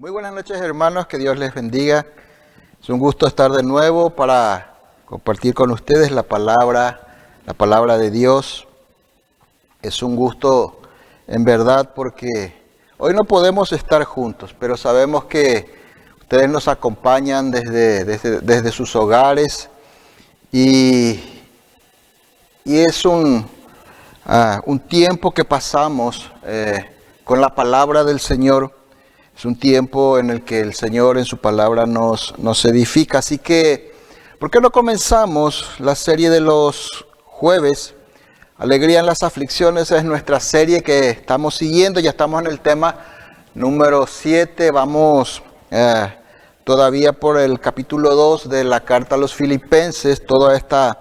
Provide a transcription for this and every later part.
Muy buenas noches, hermanos, que Dios les bendiga. Es un gusto estar de nuevo para compartir con ustedes la palabra de Dios. Es un gusto en verdad porque hoy no podemos estar juntos, pero sabemos que ustedes nos acompañan desde sus hogares y es un tiempo que pasamos con la palabra del Señor. Es un tiempo en el que el Señor en su palabra nos edifica. Así que, ¿por qué no comenzamos la serie de los jueves? Alegría en las aflicciones es nuestra serie que estamos siguiendo. Ya estamos en el tema número 7. Vamos todavía por el capítulo 2 de la carta a los Filipenses. Toda esta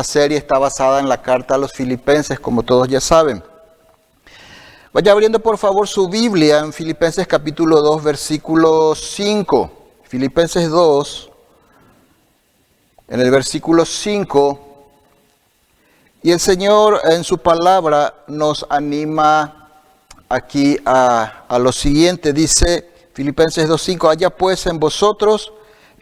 serie está basada en la carta a los Filipenses, como todos ya saben. Vaya abriendo por favor su Biblia en Filipenses capítulo 2, versículo 5. Filipenses 2, en el versículo 5. Y el Señor en su palabra nos anima aquí a lo siguiente. Dice Filipenses 2, 5. Haya pues en vosotros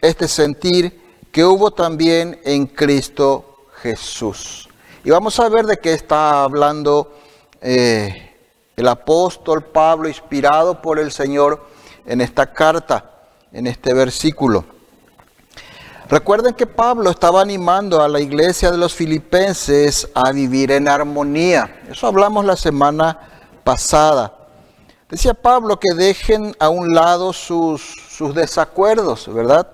este sentir que hubo también en Cristo Jesús. Y vamos a ver de qué está hablando el apóstol Pablo, inspirado por el Señor en esta carta, en este versículo. Recuerden que Pablo estaba animando a la iglesia de los filipenses a vivir en armonía. Eso hablamos la semana pasada. Decía Pablo que dejen a un lado sus desacuerdos, ¿verdad?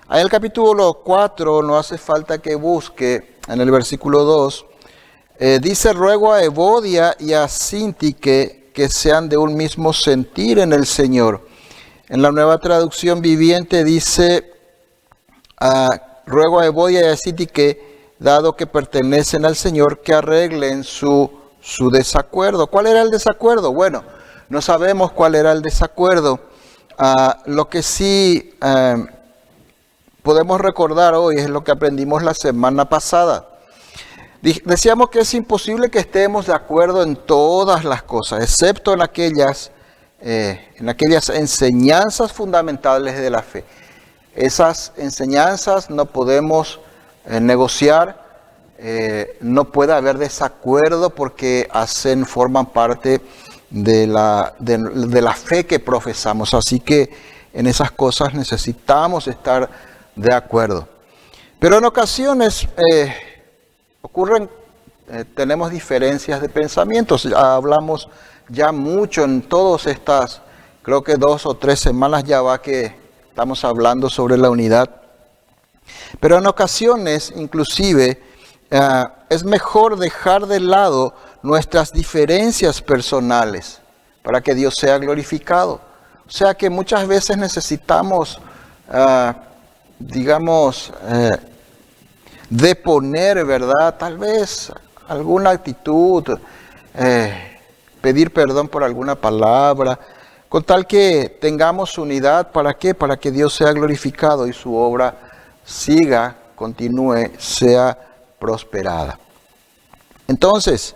En el capítulo 4, no hace falta que busque, en el versículo 2, dice, ruego a Evodia y a Síntique que sean de un mismo sentir en el Señor. En la Nueva Traducción Viviente dice, ruego a Evodia y a Síntique, dado que pertenecen al Señor, que arreglen su desacuerdo. ¿Cuál era el desacuerdo? Bueno, no sabemos cuál era el desacuerdo. Lo que sí podemos recordar hoy es lo que aprendimos la semana pasada. Decíamos que es imposible que estemos de acuerdo en todas las cosas, excepto en aquellas enseñanzas fundamentales de la fe. Esas enseñanzas no podemos negociar, no puede haber desacuerdo porque forman parte de la fe que profesamos. Así que en esas cosas necesitamos estar de acuerdo. Pero en ocasiones tenemos diferencias de pensamientos. Hablamos ya mucho en todas estas, creo que 2 o 3 semanas ya va que estamos hablando sobre la unidad. Pero en ocasiones, inclusive, es mejor dejar de lado nuestras diferencias personales para que Dios sea glorificado. O sea que muchas veces necesitamos, deponer, ¿verdad? Tal vez alguna actitud, pedir perdón por alguna palabra, con tal que tengamos unidad. ¿Para qué? Para que Dios sea glorificado y su obra siga, continúe, sea prosperada. Entonces,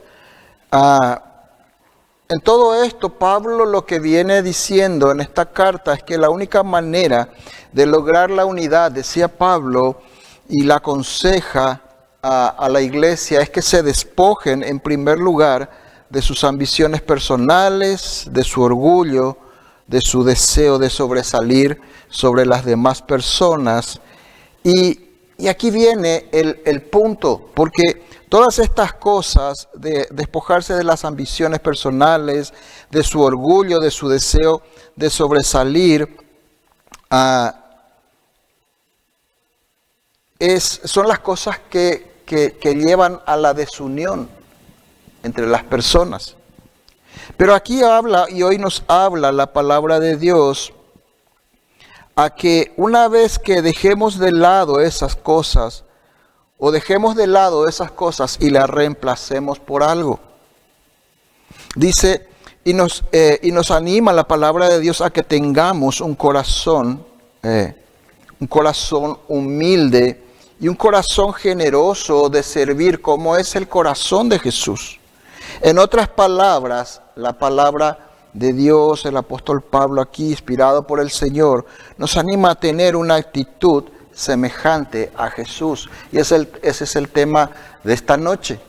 en todo esto, Pablo lo que viene diciendo en esta carta es que la única manera de lograr la unidad, decía Pablo, y la aconseja a la iglesia, es que se despojen en primer lugar de sus ambiciones personales, de su orgullo, de su deseo de sobresalir sobre las demás personas. Y aquí viene el punto, porque todas estas cosas de despojarse de las ambiciones personales, de su orgullo, de su deseo de sobresalir, son las cosas que llevan a la desunión entre las personas. Pero aquí habla, y hoy nos habla la palabra de Dios, a que una vez que dejemos de lado esas cosas, o dejemos de lado esas cosas y las reemplacemos por algo. Dice, y nos anima la palabra de Dios a que tengamos un corazón humilde y un corazón generoso de servir, como es el corazón de Jesús. En otras palabras, la palabra de Dios, el apóstol Pablo aquí, inspirado por el Señor, nos anima a tener una actitud semejante a Jesús. Y ese es el tema de esta noche.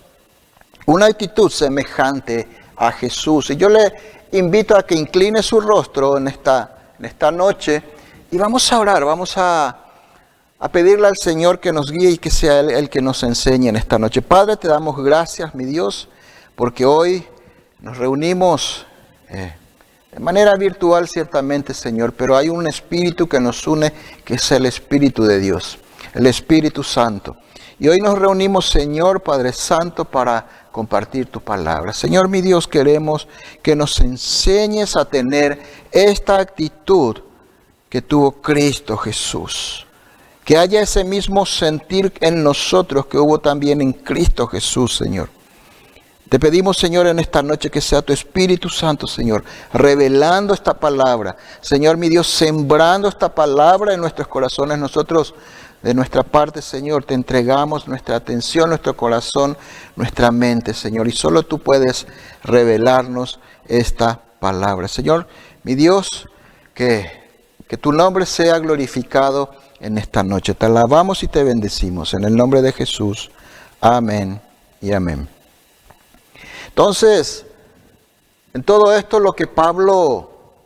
Una actitud semejante a Jesús. Y yo le invito a que incline su rostro en esta noche y vamos a orar, vamos a pedirle al Señor que nos guíe y que sea Él el que nos enseñe en esta noche. Padre, te damos gracias, mi Dios, porque hoy nos reunimos de manera virtual ciertamente, Señor, pero hay un espíritu que nos une, que es el Espíritu de Dios, el Espíritu Santo. Y hoy nos reunimos, Señor, Padre Santo, para compartir tu palabra. Señor, mi Dios, queremos que nos enseñes a tener esta actitud que tuvo Cristo Jesús. Que haya ese mismo sentir en nosotros que hubo también en Cristo Jesús, Señor. Te pedimos, Señor, en esta noche que sea tu Espíritu Santo, Señor, revelando esta palabra. Señor, mi Dios, sembrando esta palabra en nuestros corazones. Nosotros, de nuestra parte, Señor, te entregamos nuestra atención, nuestro corazón, nuestra mente, Señor. Y solo tú puedes revelarnos esta palabra. Señor, mi Dios, que tu nombre sea glorificado en esta noche. Te alabamos y te bendecimos. En el nombre de Jesús. Amén y amén. Entonces, en todo esto lo que Pablo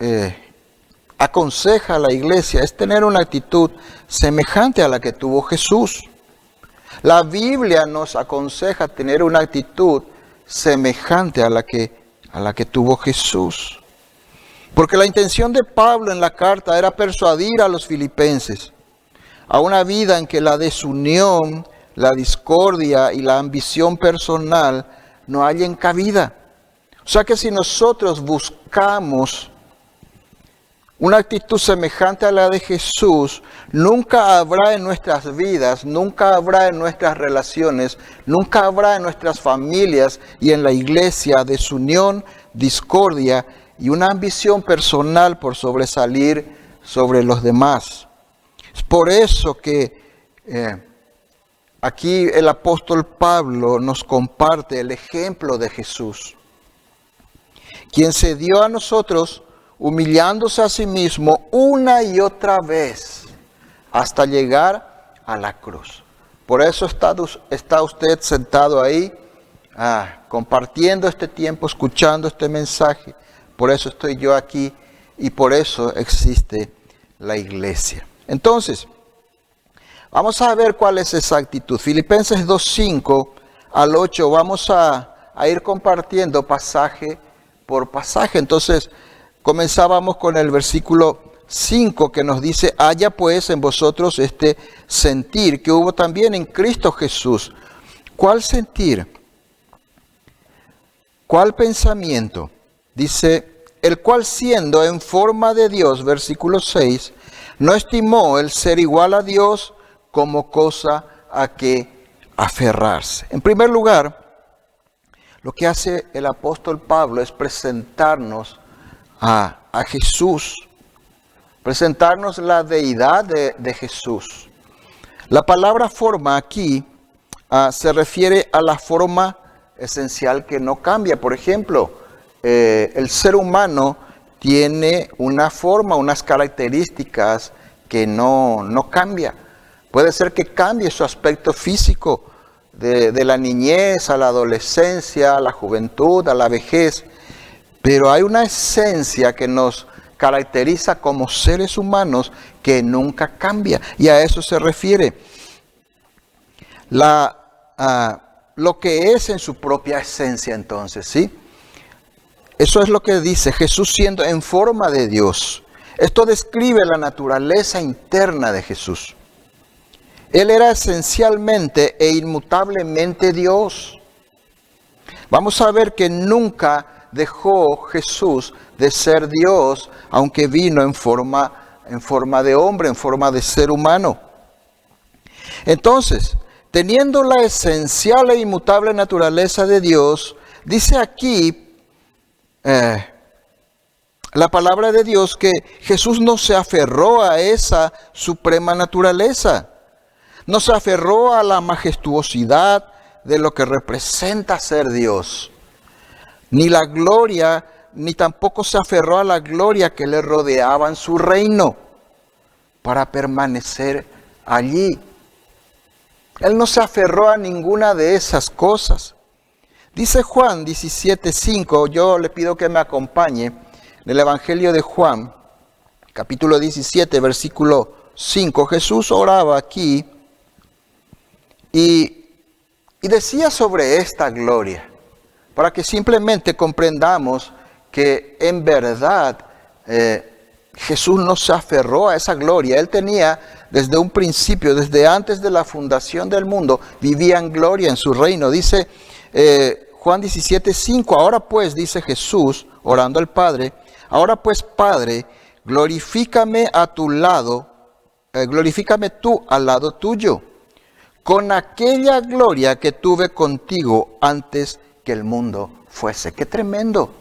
aconseja a la iglesia es tener una actitud semejante a la que tuvo Jesús. La Biblia nos aconseja tener una actitud semejante a la que tuvo Jesús. Porque la intención de Pablo en la carta era persuadir a los filipenses a una vida en que la desunión, la discordia y la ambición personal no hallen cabida. O sea que si nosotros buscamos una actitud semejante a la de Jesús, nunca habrá en nuestras vidas, nunca habrá en nuestras relaciones, nunca habrá en nuestras familias y en la iglesia desunión, discordia y una ambición personal por sobresalir sobre los demás. Es por eso que aquí el apóstol Pablo nos comparte el ejemplo de Jesús, quien se dio a nosotros humillándose a sí mismo una y otra vez hasta llegar a la cruz. Por eso está usted sentado ahí, compartiendo este tiempo, escuchando este mensaje. Por eso estoy yo aquí y por eso existe la iglesia. Entonces, vamos a ver cuál es esa actitud. Filipenses 2:5 al 8, vamos a ir compartiendo pasaje por pasaje. Entonces, comenzábamos con el versículo 5 que nos dice: haya pues en vosotros este sentir que hubo también en Cristo Jesús. ¿Cuál sentir? ¿Cuál pensamiento? Dice, el cual siendo en forma de Dios, versículo 6, no estimó el ser igual a Dios como cosa a que aferrarse. En primer lugar, lo que hace el apóstol Pablo es presentarnos a Jesús, presentarnos la deidad de Jesús. La palabra forma aquí se refiere a la forma esencial que no cambia. Por ejemplo, el ser humano tiene una forma, unas características que no cambia. Puede ser que cambie su aspecto físico de la niñez a la adolescencia, a la juventud, a la vejez, pero hay una esencia que nos caracteriza como seres humanos que nunca cambia, y a eso se refiere lo que es en su propia esencia. Entonces, ¿sí? Eso es lo que dice Jesús siendo en forma de Dios. Esto describe la naturaleza interna de Jesús. Él era esencialmente e inmutablemente Dios. Vamos a ver que nunca dejó Jesús de ser Dios, aunque vino en forma de hombre, en forma de ser humano. Entonces, teniendo la esencial e inmutable naturaleza de Dios, dice aquí la palabra de Dios que Jesús no se aferró a esa suprema naturaleza, no se aferró a la majestuosidad de lo que representa ser Dios, ni la gloria ni tampoco se aferró a la gloria que le rodeaba en su reino para permanecer allí. Él no se aferró a ninguna de esas cosas. Dice Juan 17:5, yo le pido que me acompañe en el Evangelio de Juan, capítulo 17, versículo 5. Jesús oraba aquí y decía sobre esta gloria, para que simplemente comprendamos que en verdad Jesús no se aferró a esa gloria. Él tenía desde un principio, desde antes de la fundación del mundo, vivía en gloria en su reino. Dice Juan 17:5, ahora pues, dice Jesús, orando al Padre, ahora pues, Padre, glorifícame a tu lado, glorifícame tú al lado tuyo, con aquella gloria que tuve contigo antes que el mundo fuese. ¡Qué tremendo!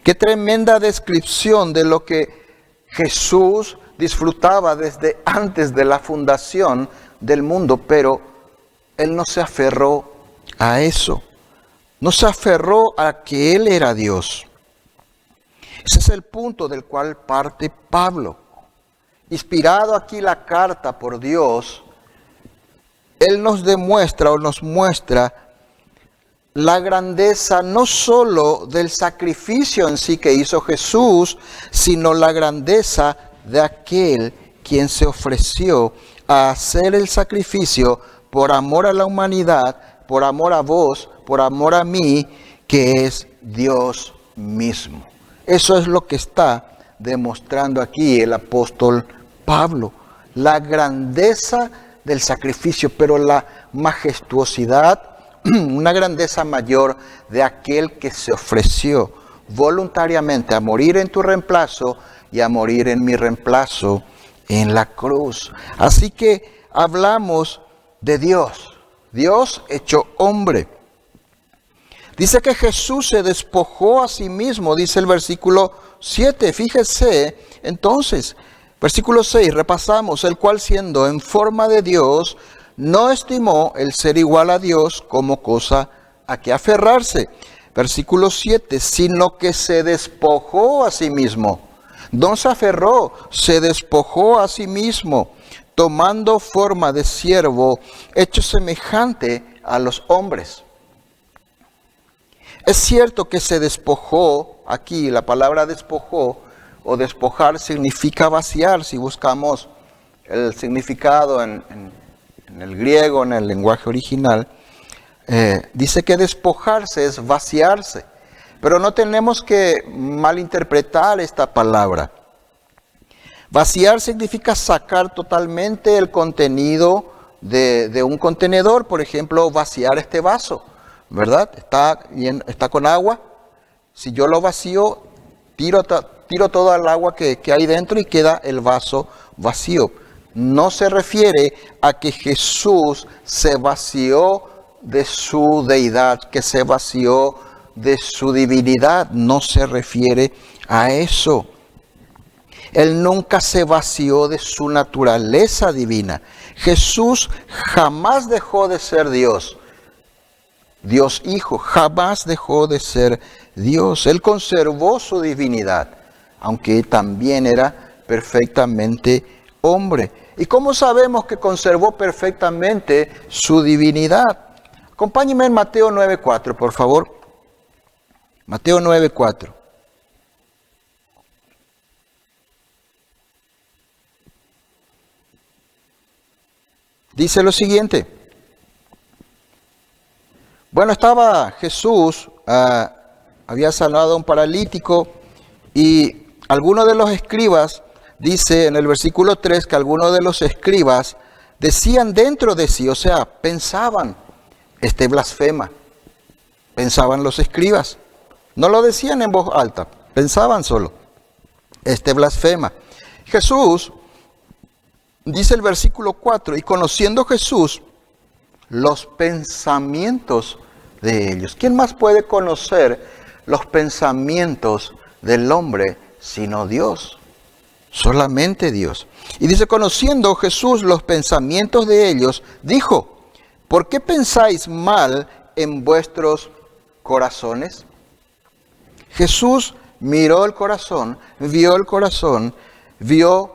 ¡Qué tremenda descripción de lo que Jesús disfrutaba desde antes de la fundación del mundo! Pero Él no se aferró a eso. No se aferró a que Él era Dios. Ese es el punto del cual parte Pablo. Inspirado aquí la carta por Dios, Él nos demuestra o nos muestra la grandeza no solo del sacrificio en sí que hizo Jesús, sino la grandeza de aquel quien se ofreció a hacer el sacrificio por amor a la humanidad, por amor a vos, por amor a mí, que es Dios mismo. Eso es lo que está demostrando aquí el apóstol Pablo, la grandeza del sacrificio, pero la majestuosidad, una grandeza mayor de aquel que se ofreció voluntariamente a morir en tu reemplazo y a morir en mi reemplazo en la cruz. Así que hablamos de Dios, Dios hecho hombre. Dice que Jesús se despojó a sí mismo, dice el versículo 7. Fíjese, entonces, versículo 6, repasamos, el cual siendo en forma de Dios, no estimó el ser igual a Dios como cosa a que aferrarse. Versículo 7, sino que se despojó a sí mismo. No se aferró, se despojó a sí mismo, tomando forma de siervo, hecho semejante a los hombres. Es cierto que se despojó, aquí la palabra despojó o despojar significa vaciar, si buscamos el significado en el griego, en el lenguaje original, dice que despojarse es vaciarse, pero no tenemos que malinterpretar esta palabra. Vaciar significa sacar totalmente el contenido de un contenedor, por ejemplo, vaciar este vaso, ¿verdad? Está con agua, si yo lo vacío, tiro toda el agua que hay dentro y queda el vaso vacío. No se refiere a que Jesús se vació de su deidad, que se vació de su divinidad. No se refiere a eso. Él nunca se vació de su naturaleza divina. Jesús jamás dejó de ser Dios. Dios Hijo jamás dejó de ser Dios. Él conservó su divinidad, aunque también era perfectamente hombre. ¿Y cómo sabemos que conservó perfectamente su divinidad? Acompáñenme en Mateo 9:4, por favor. Mateo 9:4. Dice lo siguiente. Bueno, estaba Jesús, había sanado a un paralítico y algunos de los escribas, dice en el versículo 3 que algunos de los escribas decían dentro de sí, o sea, pensaban, este blasfema, pensaban los escribas, no lo decían en voz alta, pensaban solo, este blasfema. Jesús, dice el versículo 4, y conociendo Jesús los pensamientos de ellos. ¿Quién más puede conocer los pensamientos del hombre sino Dios? Solamente Dios. Y dice, conociendo Jesús los pensamientos de ellos, dijo, ¿por qué pensáis mal en vuestros corazones? Jesús miró el corazón, vio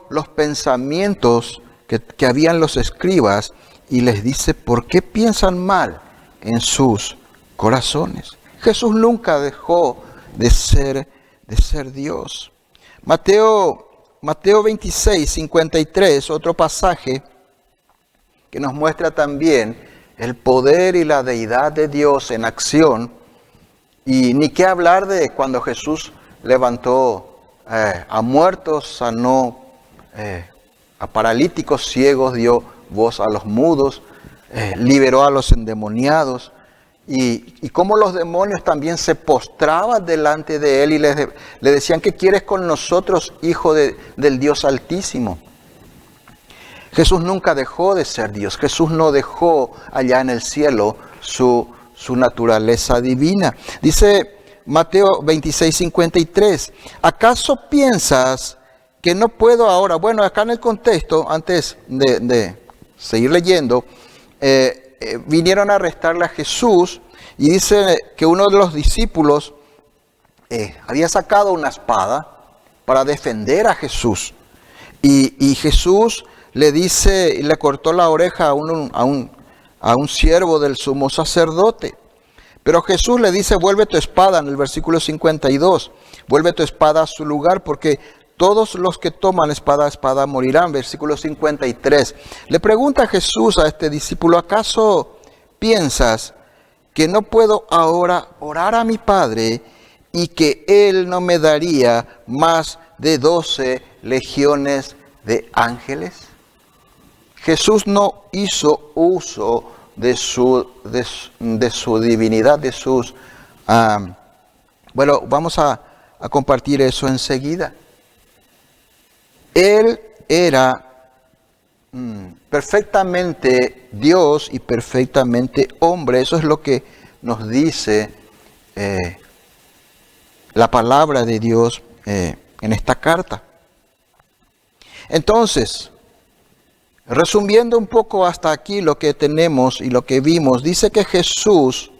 los pensamientos que habían los escribas y les dice, ¿por qué piensan mal en sus corazones? Jesús nunca dejó de ser Dios. Mateo 26, 53, otro pasaje que nos muestra también el poder y la deidad de Dios en acción. Y ni qué hablar de cuando Jesús levantó a muertos, sanó a paralíticos, ciegos, dio voz a los mudos, liberó a los endemoniados. Y cómo los demonios también se postraban delante de él y le decían, ¿qué quieres con nosotros, hijo del Dios Altísimo? Jesús nunca dejó de ser Dios. Jesús no dejó allá en el cielo su naturaleza divina. Dice Mateo 26, 53, ¿acaso piensas que no puedo ahora? Bueno, acá en el contexto, antes de seguir leyendo, vinieron a arrestarle a Jesús y dice que uno de los discípulos había sacado una espada para defender a Jesús. Y Jesús le dice, y le cortó la oreja a un siervo del sumo sacerdote. Pero Jesús le dice, vuelve tu espada, en el versículo 52, vuelve tu espada a su lugar, porque todos los que toman espada morirán. Versículo 53. Le pregunta Jesús a este discípulo, ¿acaso piensas que no puedo ahora orar a mi Padre y que Él no me daría más de 12 legiones de ángeles? Jesús no hizo uso de su divinidad, de sus... bueno, vamos a compartir eso enseguida. Él era perfectamente Dios y perfectamente hombre. Eso es lo que nos dice la palabra de Dios en esta carta. Entonces, resumiendo un poco hasta aquí lo que tenemos y lo que vimos, dice que Jesús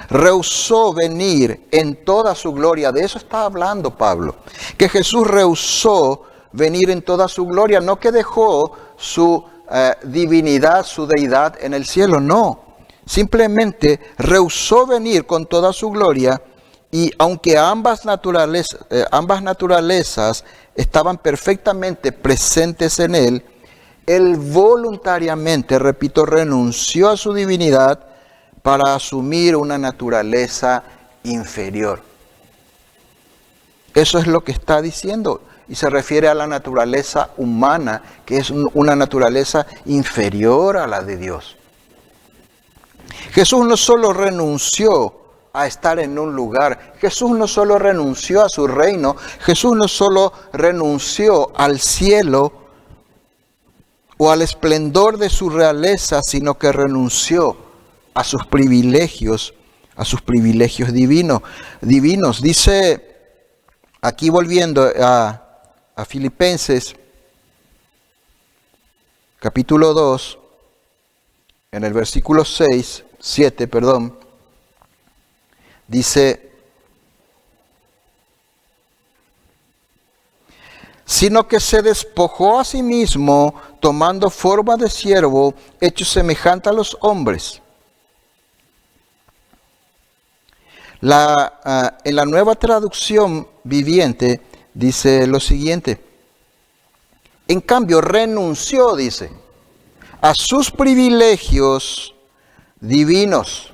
rehusó venir en toda su gloria. De eso está hablando Pablo. Que Jesús rehusó venir en toda su gloria, no que dejó su divinidad, su deidad en el cielo, no. Simplemente rehusó venir con toda su gloria y aunque ambas naturalezas estaban perfectamente presentes en él, él voluntariamente, repito, renunció a su divinidad para asumir una naturaleza inferior. Eso es lo que está diciendo. Y se refiere a la naturaleza humana, que es una naturaleza inferior a la de Dios. Jesús no solo renunció a estar en un lugar, Jesús no solo renunció a su reino, Jesús no solo renunció al cielo o al esplendor de su realeza, sino que renunció a sus privilegios divinos. Dice, aquí volviendo a Filipenses, capítulo 2, en el versículo 7, dice, sino que se despojó a sí mismo, tomando forma de siervo, hecho semejante a los hombres. En la Nueva Traducción Viviente dice lo siguiente: en cambio renunció, dice, a sus privilegios divinos.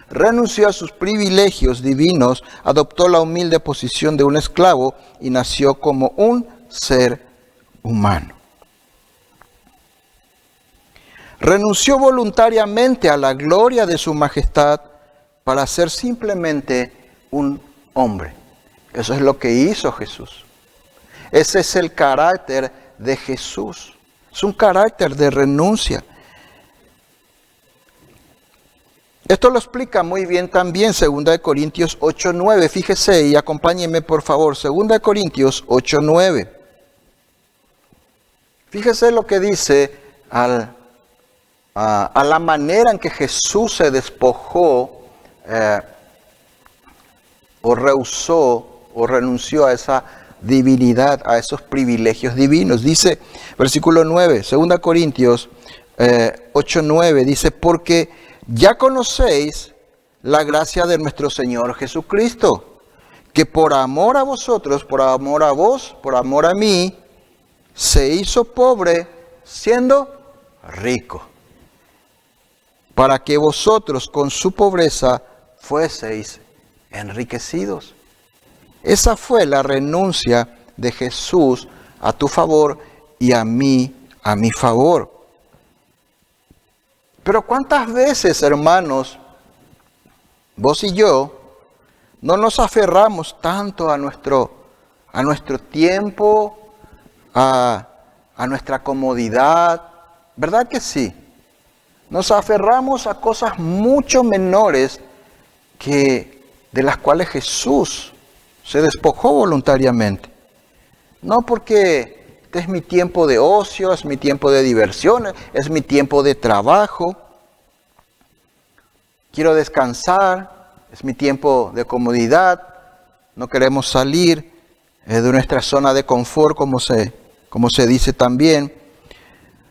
Renunció a sus privilegios divinos, adoptó la humilde posición de un esclavo y nació como un ser humano. Renunció voluntariamente a la gloria de su majestad para ser simplemente un hombre. Eso es lo que hizo Jesús. Ese es el carácter de Jesús. Es un carácter de renuncia. Esto lo explica muy bien también 2 Corintios 8:9. Fíjese y acompáñenme por favor. 2 Corintios 8:9. Fíjese lo que dice a la manera en que Jesús se despojó o rehusó o renunció a esa divinidad, a esos privilegios divinos. Dice, versículo 9, 2 Corintios 8:9, dice, porque ya conocéis la gracia de nuestro Señor Jesucristo, que por amor a vosotros, por amor a vos, por amor a mí, se hizo pobre siendo rico, para que vosotros con su pobreza fueseis enriquecidos. Esa fue la renuncia de Jesús a tu favor y a mi favor. Pero ¿cuántas veces, hermanos, vos y yo no nos aferramos tanto a nuestro tiempo, a nuestra comodidad? ¿Verdad que sí? Nos aferramos a cosas mucho menores de las cuales Jesús se despojó voluntariamente. No porque este es mi tiempo de ocio, es mi tiempo de diversión, es mi tiempo de trabajo. Quiero descansar, es mi tiempo de comodidad. No queremos salir de nuestra zona de confort, como se dice también.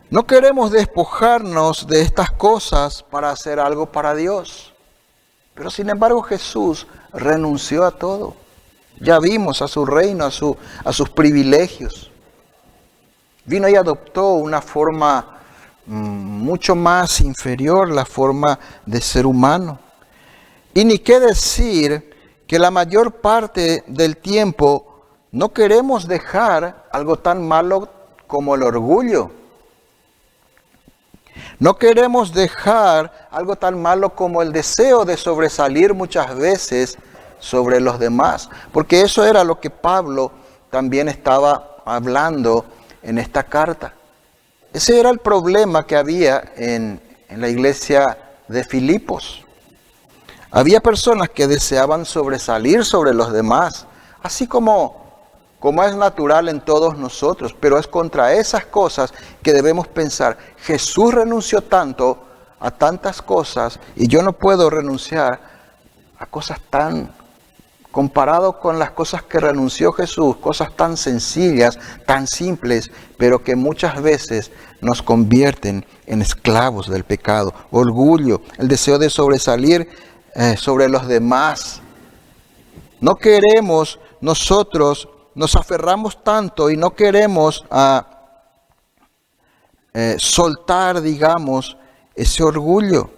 No queremos despojarnos de estas cosas para hacer algo para Dios. Pero sin embargo Jesús renunció a todo. Ya vimos a su reino, a sus privilegios. Vino y adoptó una forma mucho más inferior, la forma de ser humano. Y ni qué decir que la mayor parte del tiempo no queremos dejar algo tan malo como el orgullo. No queremos dejar algo tan malo como el deseo de sobresalir muchas veces sobre los demás, porque eso era lo que Pablo también estaba hablando en esta carta. Ese era el problema que había en la iglesia de Filipos. Había personas que deseaban sobresalir sobre los demás, así como es natural en todos nosotros, pero es contra esas cosas que debemos pensar. Jesús renunció tanto a tantas cosas y yo no puedo renunciar a cosas comparado con las cosas que renunció Jesús, cosas tan sencillas, tan simples, pero que muchas veces nos convierten en esclavos del pecado. Orgullo, el deseo de sobresalir sobre los demás. No queremos nosotros, nos aferramos tanto y no queremos soltar, digamos, ese orgullo.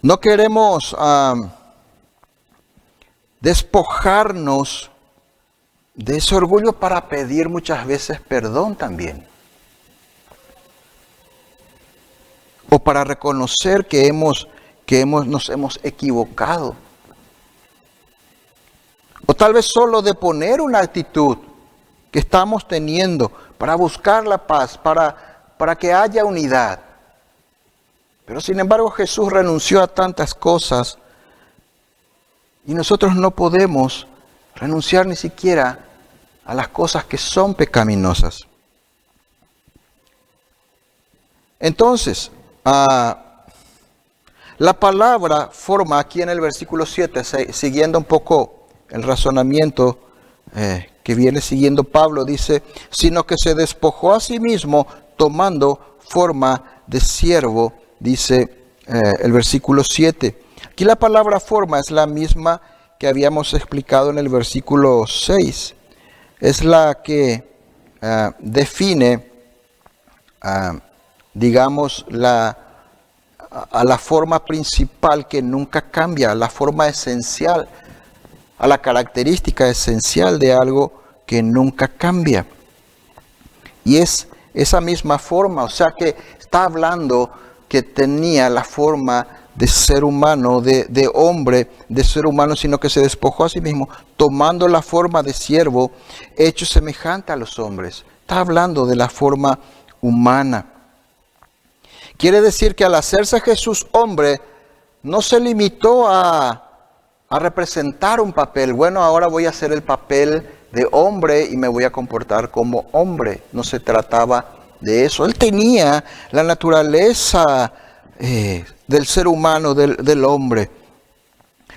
No queremos despojarnos de ese orgullo para pedir muchas veces perdón también. O para reconocer que nos hemos equivocado. O tal vez solo de poner una actitud que estamos teniendo para buscar la paz, para que haya unidad. Pero sin embargo Jesús renunció a tantas cosas y nosotros no podemos renunciar ni siquiera a las cosas que son pecaminosas. Entonces, la palabra forma aquí en el versículo 7, siguiendo un poco el razonamiento que viene siguiendo Pablo, dice, sino que se despojó a sí mismo tomando forma de siervo, dice el versículo 7. Aquí la palabra forma es la misma que habíamos explicado en el versículo 6. Es la que define, digamos, a la forma principal que nunca cambia, a la forma esencial, a la característica esencial de algo que nunca cambia. Y es esa misma forma, o sea que está hablando que tenía la forma de ser humano, de hombre, de ser humano, sino que se despojó a sí mismo, tomando la forma de siervo, hecho semejante a los hombres. Está hablando de la forma humana. Quiere decir que al hacerse Jesús hombre, no se limitó a representar un papel. Bueno, ahora voy a hacer el papel de hombre y me voy a comportar como hombre. No se trataba de eso. Él tenía la naturaleza del ser humano, del hombre.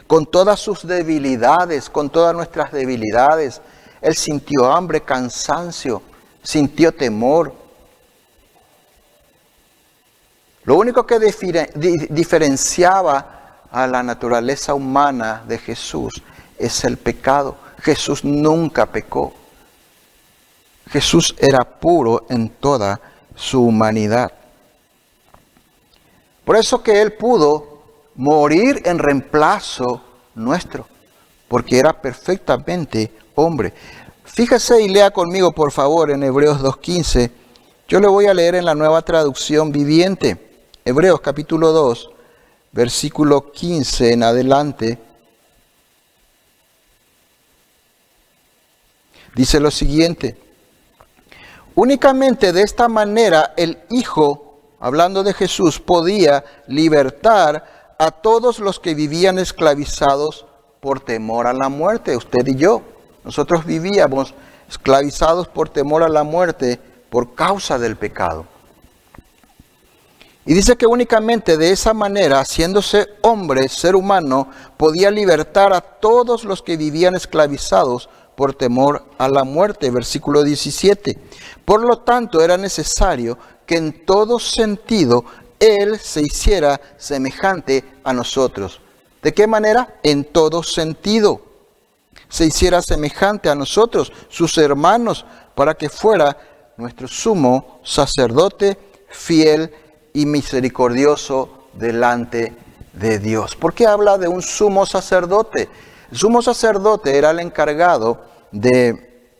con todas sus debilidades, con todas nuestras debilidades. Él sintió hambre, cansancio, sintió temor. Lo único que diferenciaba a la naturaleza humana de Jesús es el pecado. Jesús nunca pecó. Jesús era puro en toda su humanidad. Por eso que Él pudo morir en reemplazo nuestro, porque era perfectamente hombre. Fíjese y lea conmigo, por favor, en Hebreos 2:15. Yo le voy a leer en la Nueva Traducción Viviente. Hebreos capítulo 2, versículo 15 en adelante. Dice lo siguiente: únicamente de esta manera el Hijo, hablando de Jesús, podía libertar a todos los que vivían esclavizados por temor a la muerte. Usted y yo, nosotros vivíamos esclavizados por temor a la muerte por causa del pecado. Y dice que únicamente de esa manera, haciéndose hombre, ser humano, podía libertar a todos los que vivían esclavizados por temor a la muerte. Versículo 17. Por lo tanto, era necesario que en todo sentido Él se hiciera semejante a nosotros. ¿De qué manera? En todo sentido. Se hiciera semejante a nosotros, sus hermanos, para que fuera nuestro sumo sacerdote fiel y misericordioso delante de Dios. ¿Por qué habla de un sumo sacerdote? El sumo sacerdote era el encargado de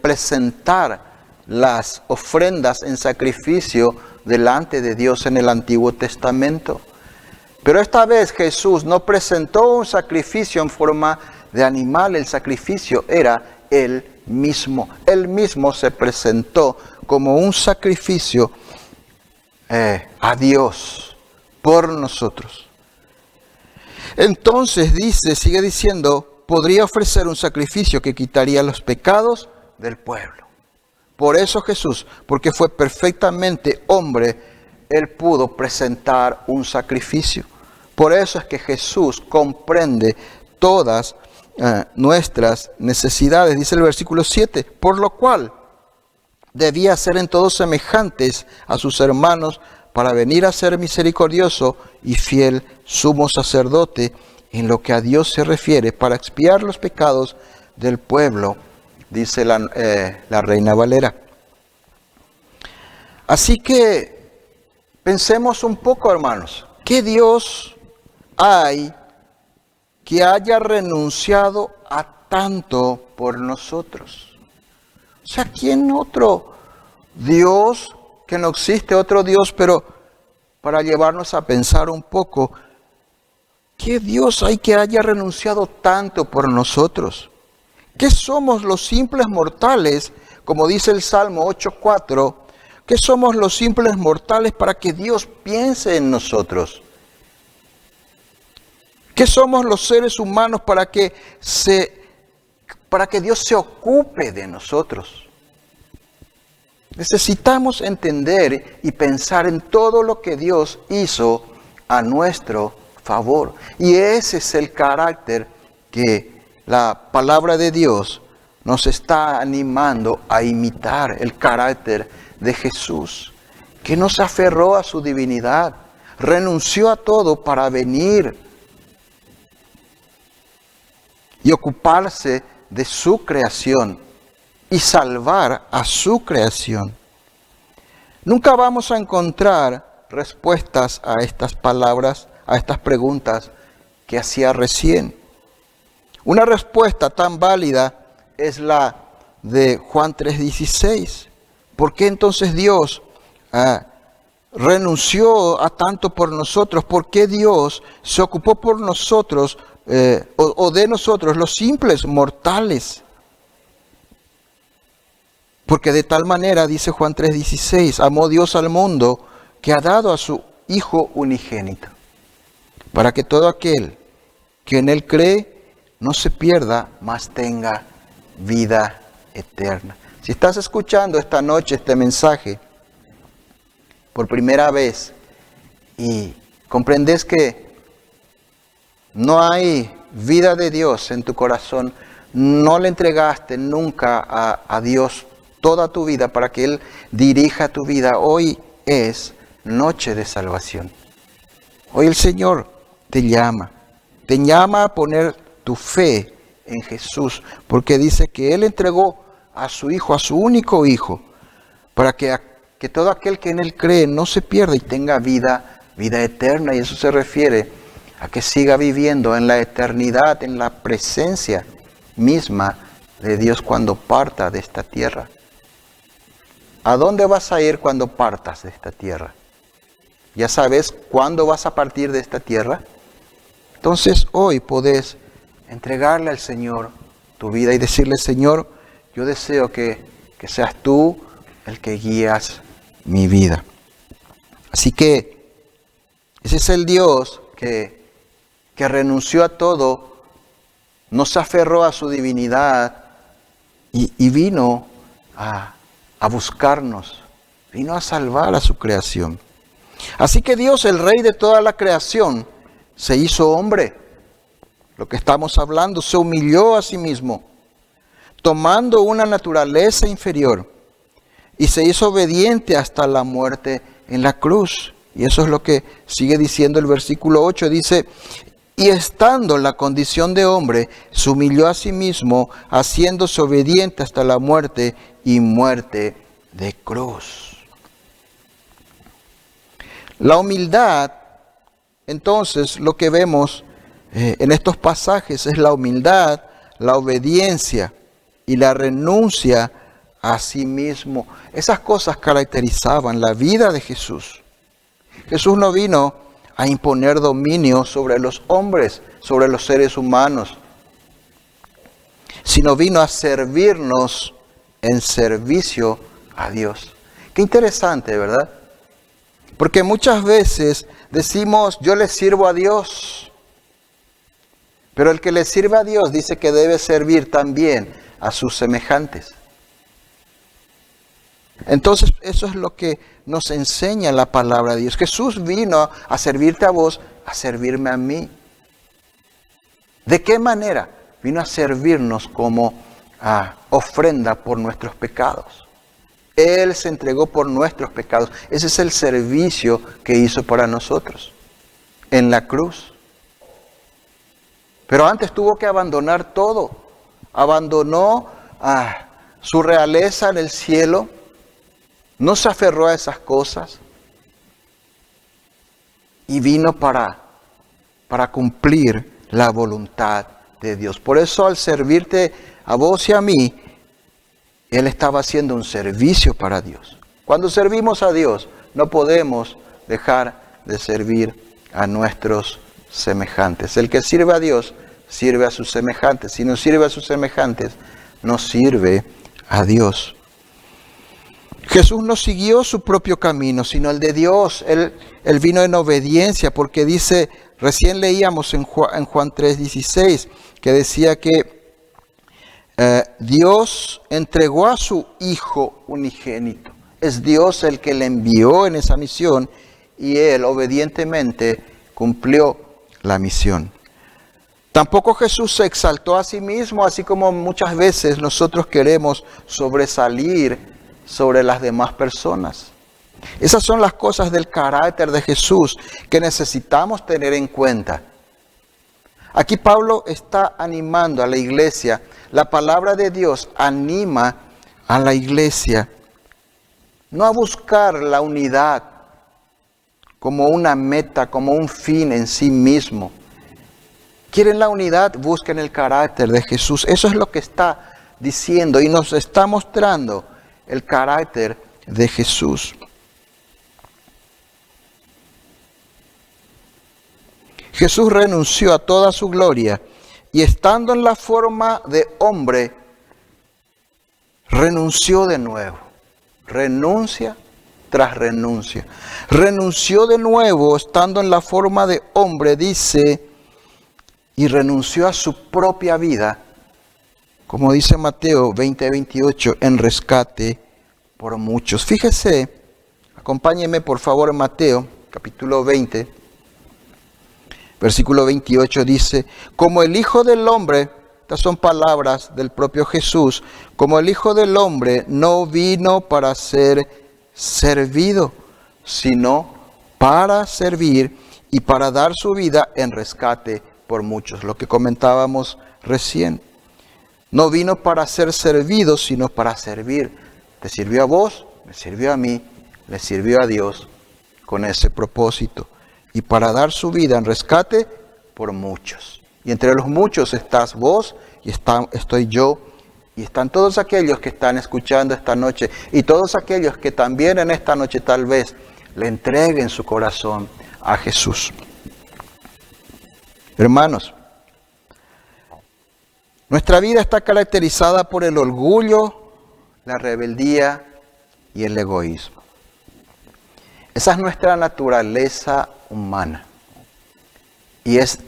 presentar las ofrendas en sacrificio delante de Dios en el Antiguo Testamento. Pero esta vez Jesús no presentó un sacrificio en forma de animal, el sacrificio era Él mismo. Él mismo se presentó como un sacrificio a Dios por nosotros. Entonces sigue diciendo, podría ofrecer un sacrificio que quitaría los pecados del pueblo. Por eso Jesús, porque fue perfectamente hombre, Él pudo presentar un sacrificio. Por eso es que Jesús comprende todas nuestras necesidades. Dice el versículo 7, por lo cual debía ser en todos semejantes a sus hermanos para venir a ser misericordioso y fiel sumo sacerdote en lo que a Dios se refiere, para expiar los pecados del pueblo, dice la Reina Valera. Así que pensemos un poco, hermanos, ¿qué Dios hay que haya renunciado a tanto por nosotros? O sea, ¿quién otro Dios, que no existe otro Dios, pero para llevarnos a pensar un poco, ¿qué Dios hay que haya renunciado tanto por nosotros? ¿Qué somos los simples mortales? Como dice el Salmo 8:4, ¿qué somos los simples mortales para que Dios piense en nosotros? ¿Qué somos los seres humanos para que Dios se ocupe de nosotros? Necesitamos entender y pensar en todo lo que Dios hizo a nuestro favor. Y ese es el carácter que la palabra de Dios nos está animando a imitar, el carácter de Jesús, que no se aferró a su divinidad, renunció a todo para venir y ocuparse de su creación y salvar a su creación. Nunca vamos a encontrar respuestas a estas palabras, a estas preguntas que hacía recién. Una respuesta tan válida es la de Juan 3:16. ¿Por qué entonces Dios renunció a tanto por nosotros? ¿Por qué Dios se ocupó por nosotros o de nosotros, los simples mortales? Porque de tal manera, dice Juan 3:16, amó Dios al mundo que ha dado a su Hijo unigénito, para que todo aquel que en Él cree no se pierda, mas tenga vida eterna. Si estás escuchando esta noche este mensaje por primera vez y comprendes que no hay vida de Dios en tu corazón, no le entregaste nunca a Dios toda tu vida para que Él dirija tu vida, hoy es noche de salvación. Hoy el Señor te llama a poner tu fe en Jesús, porque dice que Él entregó a su Hijo, a su único Hijo, para que todo aquel que en Él cree no se pierda y tenga vida eterna. Y eso se refiere a que siga viviendo en la eternidad, en la presencia misma de Dios cuando parta de esta tierra. ¿A dónde vas a ir cuando partas de esta tierra? ¿Ya sabes cuándo vas a partir de esta tierra? Entonces hoy podés entregarle al Señor tu vida y decirle: Señor, yo deseo que seas tú el que guías mi vida. Así que ese es el Dios que renunció a todo, no se aferró a su divinidad y vino a buscarnos, vino a salvar a su creación. Así que Dios, el Rey de toda la creación, se hizo hombre. Lo que estamos hablando, se humilló a sí mismo, tomando una naturaleza inferior, y se hizo obediente hasta la muerte en la cruz. Y eso es lo que sigue diciendo el versículo 8, dice: y estando en la condición de hombre, se humilló a sí mismo, haciéndose obediente hasta la muerte y muerte de cruz. La humildad, entonces, lo que vemos en estos pasajes es la humildad, la obediencia y la renuncia a sí mismo. Esas cosas caracterizaban la vida de Jesús. Jesús no vino a imponer dominio sobre los hombres, sobre los seres humanos, sino vino a servirnos en servicio a Dios. Qué interesante, ¿verdad? Porque muchas veces decimos: yo le sirvo a Dios. Pero el que le sirve a Dios dice que debe servir también a sus semejantes. Entonces, eso es lo que nos enseña la palabra de Dios. Jesús vino a servirte a vos, a servirme a mí. ¿De qué manera? Vino a servirnos como ofrenda por nuestros pecados. Él se entregó por nuestros pecados. Ese es el servicio que hizo para nosotros en la cruz. Pero antes tuvo que abandonar todo. Abandonó su realeza en el cielo. No se aferró a esas cosas. Y vino para cumplir la voluntad de Dios. Por eso, al servirte a vos y a mí, Él estaba haciendo un servicio para Dios. Cuando servimos a Dios, no podemos dejar de servir a nuestros semejantes. El que sirve a Dios, sirve a sus semejantes. Si no sirve a sus semejantes, no sirve a Dios. Jesús no siguió su propio camino, sino el de Dios. Él vino en obediencia, porque dice, recién leíamos en Juan 3:16, que decía que Dios entregó a su Hijo unigénito. Es Dios el que le envió en esa misión y Él obedientemente cumplió la misión. Tampoco Jesús se exaltó a sí mismo, así como muchas veces nosotros queremos sobresalir sobre las demás personas. Esas son las cosas del carácter de Jesús que necesitamos tener en cuenta. Aquí Pablo está animando a la iglesia. La palabra de Dios anima a la iglesia no a buscar la unidad como una meta, como un fin en sí mismo. ¿Quieren la unidad? Busquen el carácter de Jesús. Eso es lo que está diciendo y nos está mostrando el carácter de Jesús. Jesús renunció a toda su gloria y estando en la forma de hombre, renunció de nuevo. Renuncia tras renuncia. Renunció de nuevo estando en la forma de hombre, dice, y renunció a su propia vida, como dice Mateo 20:28, en rescate por muchos. Fíjese, acompáñeme por favor en Mateo capítulo 20, Versículo 28 dice, como el Hijo del Hombre, estas son palabras del propio Jesús, como el Hijo del Hombre no vino para ser servido, sino para servir y para dar su vida en rescate por muchos. Lo que comentábamos recién. No vino para ser servido, sino para servir. Te sirvió a vos, me sirvió a mí, le sirvió a Dios con ese propósito. Y para dar su vida en rescate por muchos. Y entre los muchos estás vos y estoy yo. Y están todos aquellos que están escuchando esta noche. Y todos aquellos que también en esta noche tal vez le entreguen su corazón a Jesús. Hermanos, nuestra vida está caracterizada por el orgullo, la rebeldía y el egoísmo. Esa es nuestra naturaleza humana. Y es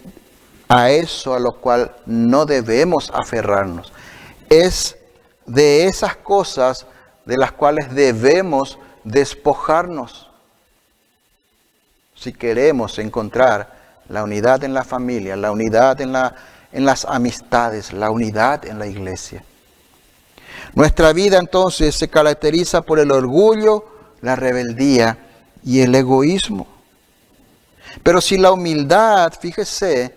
a eso a lo cual no debemos aferrarnos. Es de esas cosas de las cuales debemos despojarnos si queremos encontrar la unidad en la familia, la unidad en las amistades, la unidad en la iglesia. Nuestra vida entonces se caracteriza por el orgullo, la rebeldía y el egoísmo. Pero si la humildad, fíjese,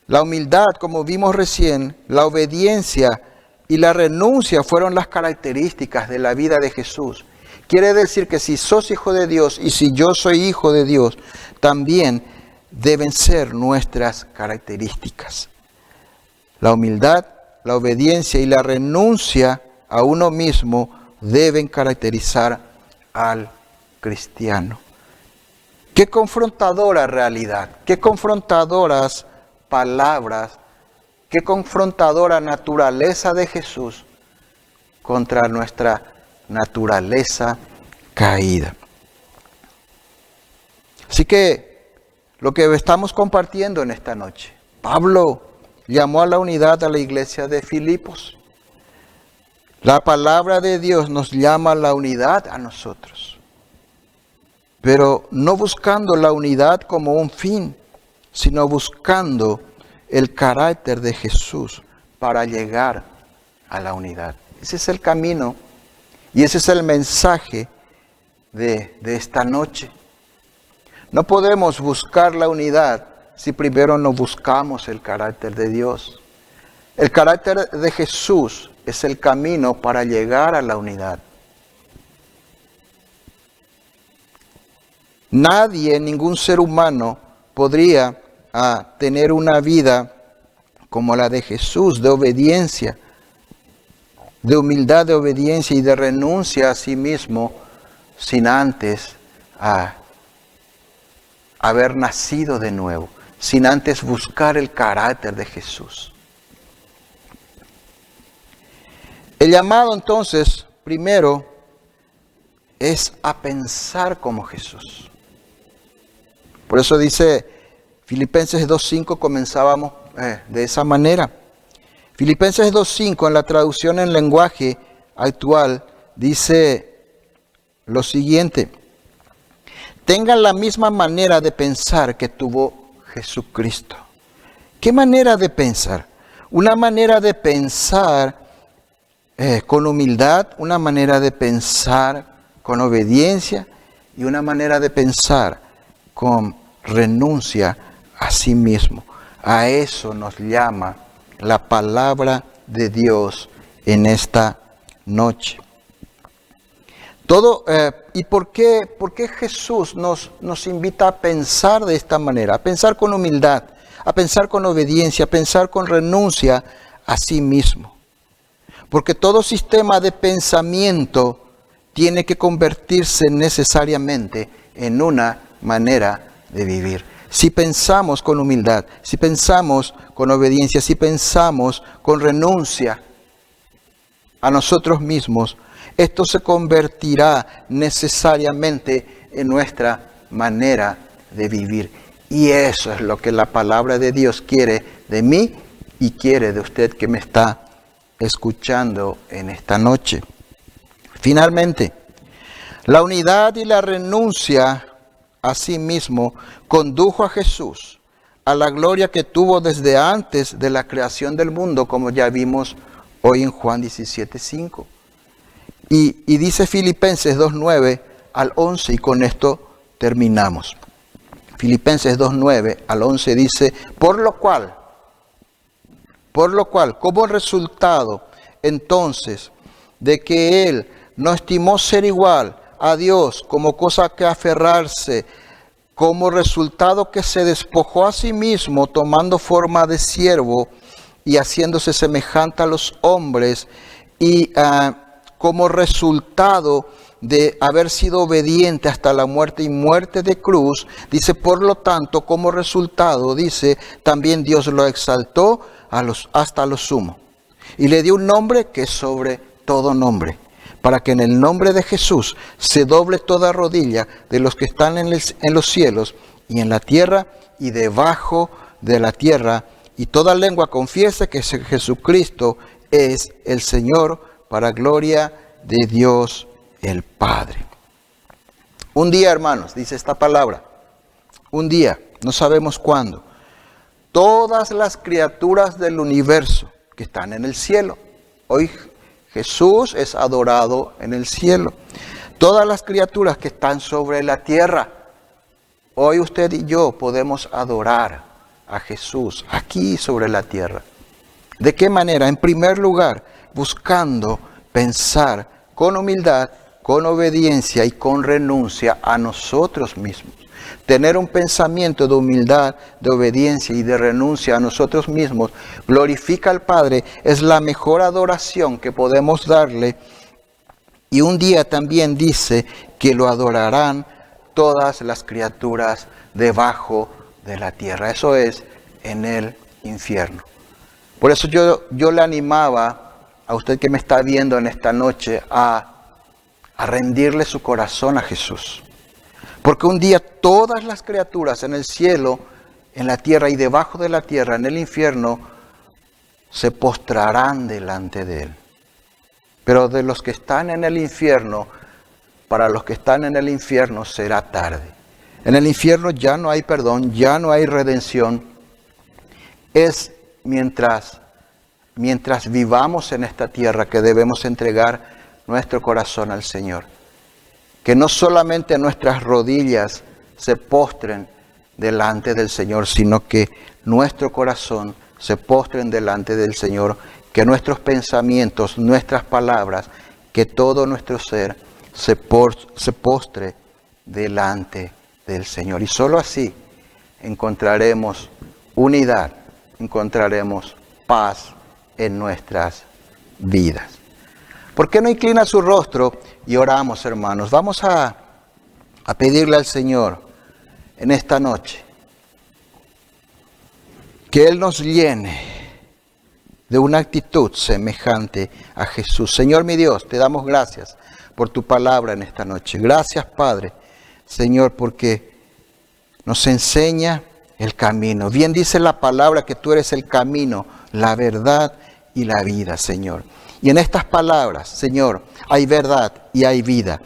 la humildad, como vimos recién, la obediencia y la renuncia fueron las características de la vida de Jesús. Quiere decir que si sos hijo de Dios y si yo soy hijo de Dios, también deben ser nuestras características. La humildad, la obediencia y la renuncia a uno mismo deben caracterizar al cristiano. Qué confrontadora realidad, qué confrontadoras palabras, qué confrontadora naturaleza de Jesús contra nuestra naturaleza caída. Así que lo que estamos compartiendo en esta noche, Pablo llamó a la unidad a la iglesia de Filipos. La palabra de Dios nos llama a la unidad a nosotros, pero no buscando la unidad como un fin, sino buscando el carácter de Jesús para llegar a la unidad. Ese es el camino y ese es el mensaje de esta noche. No podemos buscar la unidad si primero no buscamos el carácter de Dios. El carácter de Jesús es el camino para llegar a la unidad. Nadie, ningún ser humano podría tener una vida como la de Jesús, de obediencia, de humildad, de obediencia y de renuncia a sí mismo, sin antes haber nacido de nuevo, sin antes buscar el carácter de Jesús. El llamado entonces, primero, es a pensar como Jesús. Por eso dice Filipenses 2.5, comenzábamos de esa manera. Filipenses 2.5 en la traducción en lenguaje actual dice lo siguiente: tengan la misma manera de pensar que tuvo Jesucristo. ¿Qué manera de pensar? Una manera de pensar con humildad, una manera de pensar con obediencia y una manera de pensar con renuncia a sí mismo. A eso nos llama la palabra de Dios en esta noche. ¿Y por qué Jesús nos invita a pensar de esta manera? A pensar con humildad, a pensar con obediencia, a pensar con renuncia a sí mismo. Porque todo sistema de pensamiento tiene que convertirse necesariamente en una manera de vivir. Si pensamos con humildad, si pensamos con obediencia, si pensamos con renuncia a nosotros mismos, esto se convertirá necesariamente en nuestra manera de vivir. Y eso es lo que la palabra de Dios quiere de mí y quiere de usted que me está escuchando en esta noche. Finalmente, la unidad y la renuncia a sí mismo condujo a Jesús a la gloria que tuvo desde antes de la creación del mundo, como ya vimos hoy en Juan 17:5. Y dice Filipenses 2:9 al 11, y con esto terminamos. Filipenses 2:9 al 11 dice, por lo cual, como resultado entonces de que Él no estimó ser igual a Dios como cosa que aferrarse, como resultado que se despojó a sí mismo, tomando forma de siervo y haciéndose semejante a los hombres, y como resultado de haber sido obediente hasta la muerte y muerte de cruz, dice, por lo tanto, como resultado, dice, también Dios lo exaltó hasta lo sumo, y le dio un nombre que es sobre todo nombre, para que en el nombre de Jesús se doble toda rodilla de los que están en los cielos y en la tierra y debajo de la tierra, y toda lengua confiese que Jesucristo es el Señor, para gloria de Dios el Padre. Un día, hermanos, dice esta palabra, un día, no sabemos cuándo, todas las criaturas del universo que están en el cielo, hoy Jesús es adorado en el cielo. Todas las criaturas que están sobre la tierra, hoy usted y yo podemos adorar a Jesús aquí sobre la tierra. ¿De qué manera? En primer lugar, buscando pensar con humildad, con obediencia y con renuncia a nosotros mismos. Tener un pensamiento de humildad, de obediencia y de renuncia a nosotros mismos glorifica al Padre, es la mejor adoración que podemos darle. Y un día también dice que lo adorarán todas las criaturas debajo de la tierra. Eso es en el infierno. Por eso yo le animaba a usted que me está viendo en esta noche a rendirle su corazón a Jesús. Porque un día todas las criaturas en el cielo, en la tierra y debajo de la tierra, en el infierno, se postrarán delante de Él. Pero de los que están en el infierno, para los que están en el infierno será tarde. En el infierno ya no hay perdón, ya no hay redención. Es mientras vivamos en esta tierra que debemos entregar nuestro corazón al Señor. Que no solamente nuestras rodillas se postren delante del Señor, sino que nuestro corazón se postren delante del Señor, que nuestros pensamientos, nuestras palabras, que todo nuestro ser se postre delante del Señor. Y solo así encontraremos unidad, encontraremos paz en nuestras vidas. ¿Por qué no inclina su rostro y oramos, hermanos? Vamos a pedirle al Señor en esta noche que Él nos llene de una actitud semejante a Jesús. Señor mi Dios, te damos gracias por tu palabra en esta noche. Gracias, Padre, Señor, porque nos enseña el camino. Bien dice la palabra que tú eres el camino, la verdad y la vida, Señor. Y en estas palabras, Señor, hay verdad y hay vida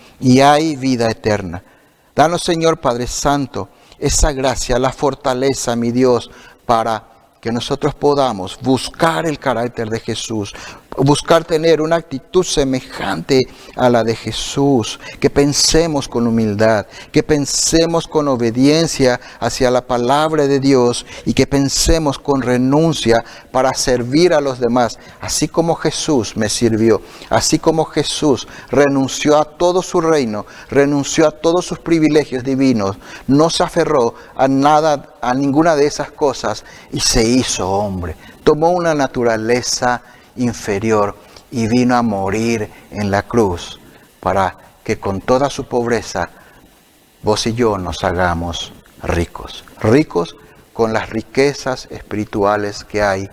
eterna. Danos, Señor Padre Santo, esa gracia, la fortaleza, mi Dios, para que nosotros podamos buscar el carácter de Jesús, buscar tener una actitud semejante a la de Jesús, que pensemos con humildad, que pensemos con obediencia hacia la palabra de Dios y que pensemos con renuncia para servir a los demás, así como Jesús me sirvió, así como Jesús renunció a todo su reino, renunció a todos sus privilegios divinos, no se aferró a nada, a ninguna de esas cosas y se hizo hombre, tomó una naturaleza inferior y vino a morir en la cruz para que con toda su pobreza vos y yo nos hagamos ricos, ricos con las riquezas espirituales que hay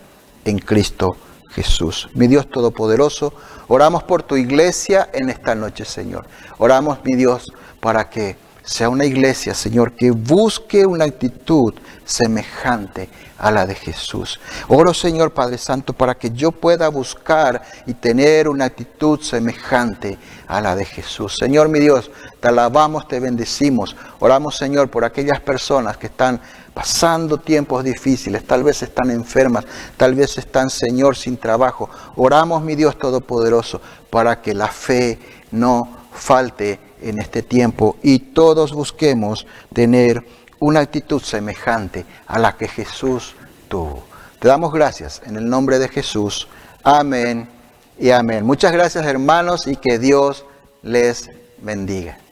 en Cristo Jesús. Mi Dios Todopoderoso, oramos por tu iglesia en esta noche, Señor. Oramos, mi Dios, para que sea una iglesia, Señor, que busque una actitud semejante a la de Jesús. Oro, Señor Padre Santo, para que yo pueda buscar y tener una actitud semejante a la de Jesús. Señor mi Dios, te alabamos, te bendecimos. Oramos, Señor, por aquellas personas que están pasando tiempos difíciles, tal vez están enfermas, tal vez están, Señor, sin trabajo. Oramos, mi Dios Todopoderoso, para que la fe no falte en este tiempo y todos busquemos tener una actitud semejante a la que Jesús tuvo. Te damos gracias en el nombre de Jesús. Amén y amén. Muchas gracias, hermanos, y que Dios les bendiga.